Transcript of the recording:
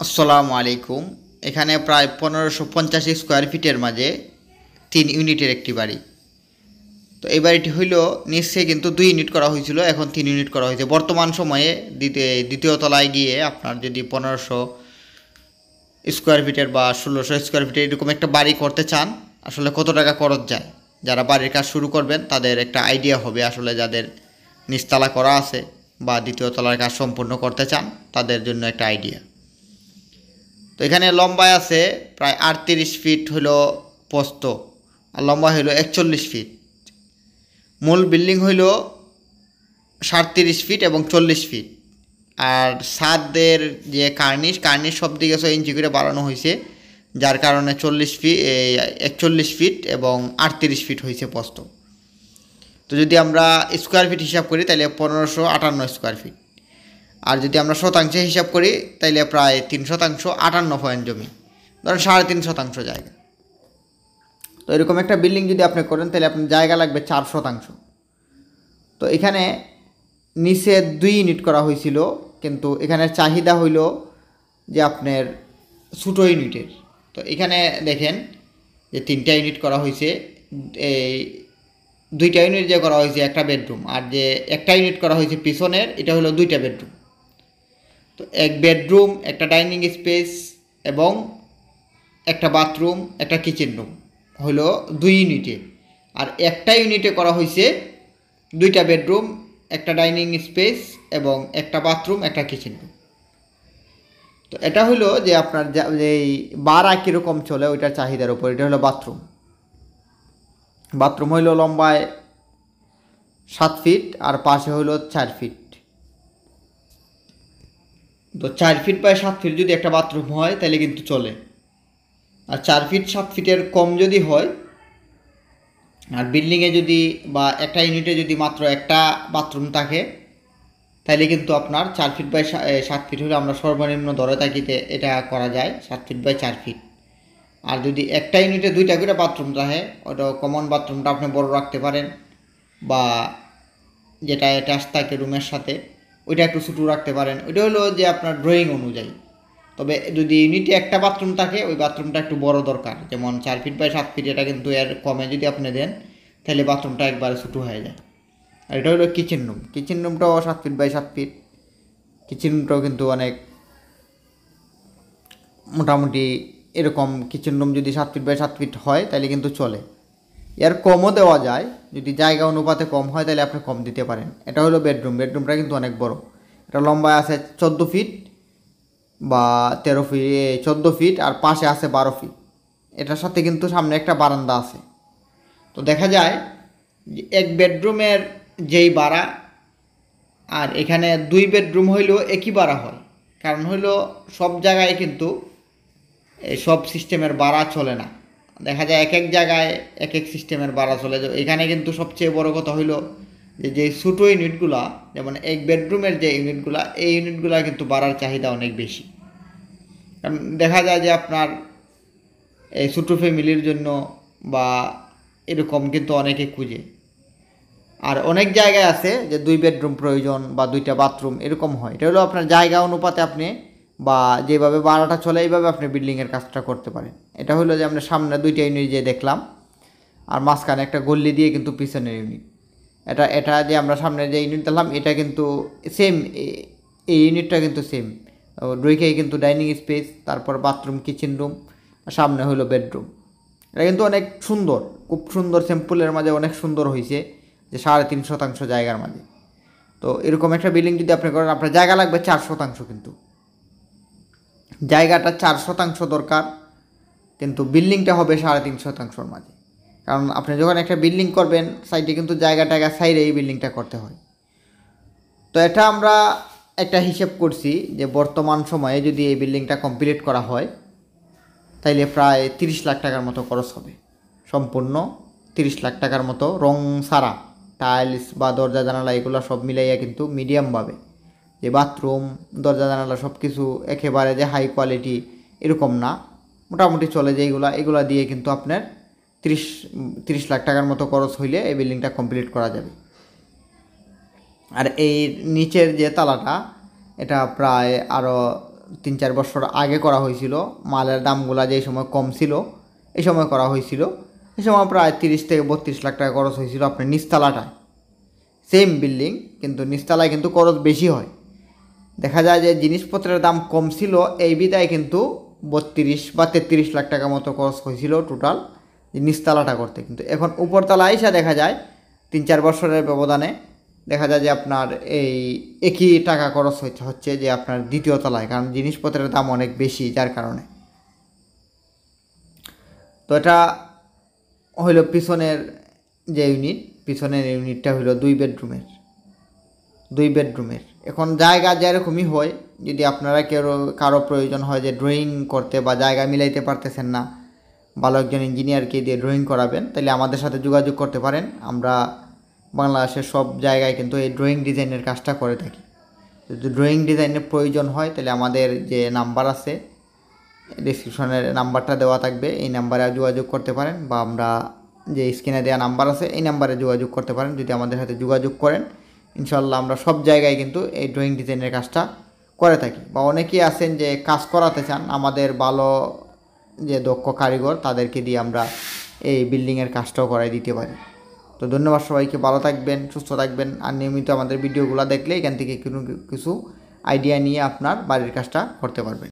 আসসালামু আলাইকুম। এখানে প্রায় 1550 স্কোয়ার ফিটের মাঝে 3 ইউনিটের একটি বাড়ি। তো এই বাড়িটি হইল নিচে কিন্তু 2 ইউনিট করা হয়েছিল, এখন 3 ইউনিট করা হয়েছে। বর্তমান সময়ে দ্বিতীয় তলায় গিয়ে আপনার যদি 1500 স্কোয়ার ফিটের বা 1600 স্কোয়ার ফিটের এরকম একটা বাড়ি করতে চান, আসলে কত টাকা খরচ যায়, যারা বাড়ির কাজ শুরু করবেন তাদের একটা আইডিয়া হবে। আসলে যাদের নিচতলা করা আছে বা দ্বিতীয় তলার কাজ সম্পূর্ণ করতে চান তাদের জন্য একটা আইডিয়া। তো এখানে লম্বায় আছে প্রায় 38 ফিট হইল প্রস্থ, আর লম্বা হইল 41 ফিট। মূল বিল্ডিং হইল 37 ফিট এবং 40 ফিট। আর ছাদের যে কার্নিশ সব দিকে 6 ইঞ্চি করে বাড়ানো হয়েছে, যার কারণে 41 ফিট এবং 38 ফিট হয়েছে প্রস্থ। তো যদি আমরা স্কোয়ার ফিট হিসাব করি তাহলে 1558 স্কোয়ার ফিট। আর যদি আমরা শতাংশে হিসাব করি তাইলে প্রায় 3 শতাংশ 58 পয়েন্ট জমি, ধরেন 3.5 শতাংশ জায়গা। তো এরকম একটা বিল্ডিং যদি আপনি করেন তাহলে আপনার জায়গা লাগবে 4 শতাংশ। তো এখানে নিচে 2 ইউনিট করা হয়েছিল, কিন্তু এখানে চাহিদা হইল যে আপনার ছোটো ইউনিটের। তো এখানে দেখেন যে 3টা ইউনিট করা হয়েছে। এই 2টা ইউনিট যে করা হয়েছে একটা বেডরুম, আর যে একটা ইউনিট করা হয়েছে পিছনের এটা হলো 2টা বেডরুম। তো এক বেডরুম, একটা ডাইনিং স্পেস এবং একটা বাথরুম, একটা কিচেন রুম হলো 2 ইউনিটে। আর একটা ইউনিটে করা হয়েছে 2টা বেডরুম, একটা ডাইনিং স্পেস এবং একটা বাথরুম, একটা কিচেন রুম। তো এটা হলো যে আপনার যেই ভাড়া কীরকম চলে ওইটার চাহিদার উপর। এটা হলো বাথরুম হইলো লম্বায় 7 ফিট আর পাশে হইলো 4 ফিট। তো 4 ফিট বাই 7 ফিট যদি একটা বাথরুম হয় তাহলে কিন্তু চলে। আর 4 ফিট 7 ফিটের কম যদি হয়, আর বিল্ডিংয়ে যদি বা একটা ইউনিটে যদি মাত্র একটা বাথরুম থাকে, তাহলে কিন্তু আপনার 4 ফিট বাই 7 ফিট হলে আমরা সর্বনিম্ন ধরে থাকিতে এটা করা যায় 7 ফিট বাই 4 ফিট। আর যদি একটা ইউনিটে 2টা করে বাথরুম থাকে, ওটা কমন বাথরুমটা আপনি বড় রাখতে পারেন, বা যেটা অ্যাটাচ থাকে রুমের সাথে ওইটা একটু ছোটো রাখতে পারেন। ওইটা হলো যে আপনার ড্রয়িং অনুযায়ী। তবে যদি ইউনিটে একটা বাথরুম থাকে ওই বাথরুমটা একটু বড় দরকার, যেমন 4 ফিট বাই 7 ফিট, এটা কিন্তু এর কমে যদি আপনি দেন তাহলে বাথরুমটা একবারে ছোটো হয়ে যায়। আর এটা হলো কিচেন রুমটাও 7 ফিট বাই 7 ফিট। কিচেন রুমটাও কিন্তু অনেক মোটামুটি এরকম কিচেন রুম যদি 7 ফিট বাই 7 ফিট হয় তাহলে কিন্তু চলে। এর কমও দেওয়া যায়, যদি জায়গা অনুপাতে কম হয় তাহলে আপনি কম দিতে পারেন। এটা হলো বেডরুমটা কিন্তু অনেক বড়। এটা লম্বায় আছে 14 ফিট বা 13 ফিট, 14 ফিট, আর পাশে আছে 12 ফিট। এটার সাথে কিন্তু সামনে একটা বারান্দা আছে। তো দেখা যায় যে এক বেডরুমের যেই ভাড়া আর এখানে 2 বেডরুম হইলেও একই ভাড়া হয়। কারণ হইলো সব জায়গায় কিন্তু সব সিস্টেমের ভাড়া চলে না। দেখা যায় এক এক জায়গায় এক এক সিস্টেমের ভাড়া চলে যায়। এখানে কিন্তু সবচেয়ে বড় কথা হইলো যে ছোটো ইউনিটগুলা, যেমন এক বেডরুমের যে ইউনিটগুলা, এই ইউনিটগুলা কিন্তু ভাড়ার চাহিদা অনেক বেশি। কারণ দেখা যায় যে আপনার এই ছোটো ফ্যামিলির জন্য বা এরকম কিন্তু অনেকে খুঁজে। আর অনেক জায়গায় আছে যে 2 বেডরুম প্রয়োজন বা 2টা বাথরুম এরকম হয়। এটা হলো আপনার জায়গা অনুপাতে আপনি বা যেভাবে ভাড়াটা চলে এইভাবে আপনি বিল্ডিংয়ের কাজটা করতে পারেন। এটা হলো যে আমরা সামনে 2টা ইউনিট যে দেখলাম, আর মাঝখানে একটা গল্লি দিয়ে কিন্তু পিছনের ইউনিট। এটা যে আমরা সামনে যে ইউনিট দেখলাম এটা কিন্তু সেম, এই ইউনিটটা কিন্তু সেম। ডুইকেই কিন্তু ডাইনিং স্পেস, তারপর বাথরুম, কিচেন রুম, সামনে হলো বেডরুম। এটা কিন্তু অনেক সুন্দর, খুব সুন্দর, সিম্পলের মাঝে অনেক সুন্দর হয়েছে, যে 3.5 শতাংশ জায়গার মাঝে। তো এরকম একটা বিল্ডিং যদি আপনি করেন আপনার জায়গা লাগবে 4 শতাংশ, কিন্তু জায়গাটা 4 শতাংশ দরকার, কিন্তু বিল্ডিংটা হবে 3.5 শতাংশর মাঝে। কারণ আপনি যখন একটা বিল্ডিং করবেন সাইডে কিন্তু জায়গাটা সাইডে এই বিল্ডিংটা করতে হয়। তো এটা আমরা একটা হিসেব করছি যে বর্তমান সময়ে যদি এই বিল্ডিংটা কমপ্লিট করা হয় তাইলে প্রায় 30 লাখ টাকার মতো খরচ হবে। সম্পূর্ণ 30 লাখ টাকার মতো, রং ছাড়া, টাইলস বা দরজা জানালা এগুলো সব মিলাইয়া কিন্তু মিডিয়ামভাবে, যে বাথরুম, দরজা জানালা সব কিছু একেবারে যে হাই কোয়ালিটি এরকম না, মোটামুটি চলে যে এগুলা দিয়ে কিন্তু আপনার 30 লাখ টাকার মতো খরচ হইলে এই বিল্ডিংটা কমপ্লিট করা যাবে। আর এই নিচের যে তালাটা এটা প্রায় আরও 3-4 বছর আগে করা হয়েছিল, মালের দামগুলা যেই সময় কম ছিল এই সময় করা হয়েছিল। এই সময় প্রায় 30 থেকে 32 লাখ টাকা খরচ হয়েছিল আপনার নিচতলাটায়। সেম বিল্ডিং, কিন্তু নিচতলায় কিন্তু খরচ বেশি হয়। দেখা যায় যে জিনিসপত্রের দাম কম ছিল, এই বিদায় কিন্তু 32 বা 33 লাখ টাকা মতো খরচ হয়েছিল টোটাল নিচতলাটা করতে। কিন্তু এখন উপরতলায় এসে দেখা যায় 3-4 বছরের ব্যবধানে দেখা যায় যে আপনার এই একই টাকা খরচ হচ্ছে যে আপনার দ্বিতীয় তলায়, কারণ জিনিসপত্রের দাম অনেক বেশি যার কারণে। তো এটা হইল পিছনের যে ইউনিট, পিছনের ইউনিটটা হইল 2 বেডরুমের। এখন জায়গা যেরকমই হয়, যদি আপনারা কারো প্রয়োজন হয় যে ড্রয়িং করতে বা জায়গা মিলাইতে পারতেছেন না, ভালো একজন ইঞ্জিনিয়ারকে দিয়ে ড্রয়িং করাবেন, তাহলে আমাদের সাথে যোগাযোগ করতে পারেন। আমরা বাংলাদেশের সব জায়গায় কিন্তু এই ড্রয়িং ডিজাইনের কাজটা করে থাকি। যদি ড্রয়িং ডিজাইনের প্রয়োজন হয় তাহলে আমাদের যে নাম্বার আছে, ডিসক্রিপশনের নাম্বারটা দেওয়া থাকবে, এই নাম্বারে যোগাযোগ করতে পারেন, বা আমরা যে স্ক্রিনে দেওয়া নাম্বার আছে এই নাম্বারে যোগাযোগ করতে পারেন। যদি আমাদের সাথে যোগাযোগ করেন, ইনশাল্লাহ আমরা সব জায়গায় কিন্তু এই ড্রয়িং ডিজাইনের কাজটা করে থাকি। বা অনেকেই আছেন যে কাজ করাতে চান, আমাদের ভালো যে দক্ষ কারিগর তাদেরকে দিয়ে আমরা এই বিল্ডিংয়ের কাজটাও করাই দিতে পারি। তো ধন্যবাদ সবাইকে, ভালো থাকবেন, সুস্থ থাকবেন। আর নিয়মিত আমাদের ভিডিওগুলো দেখলে এখান থেকে কিছু আইডিয়া নিয়ে আপনার বাড়ির কাজটা করতে পারবেন।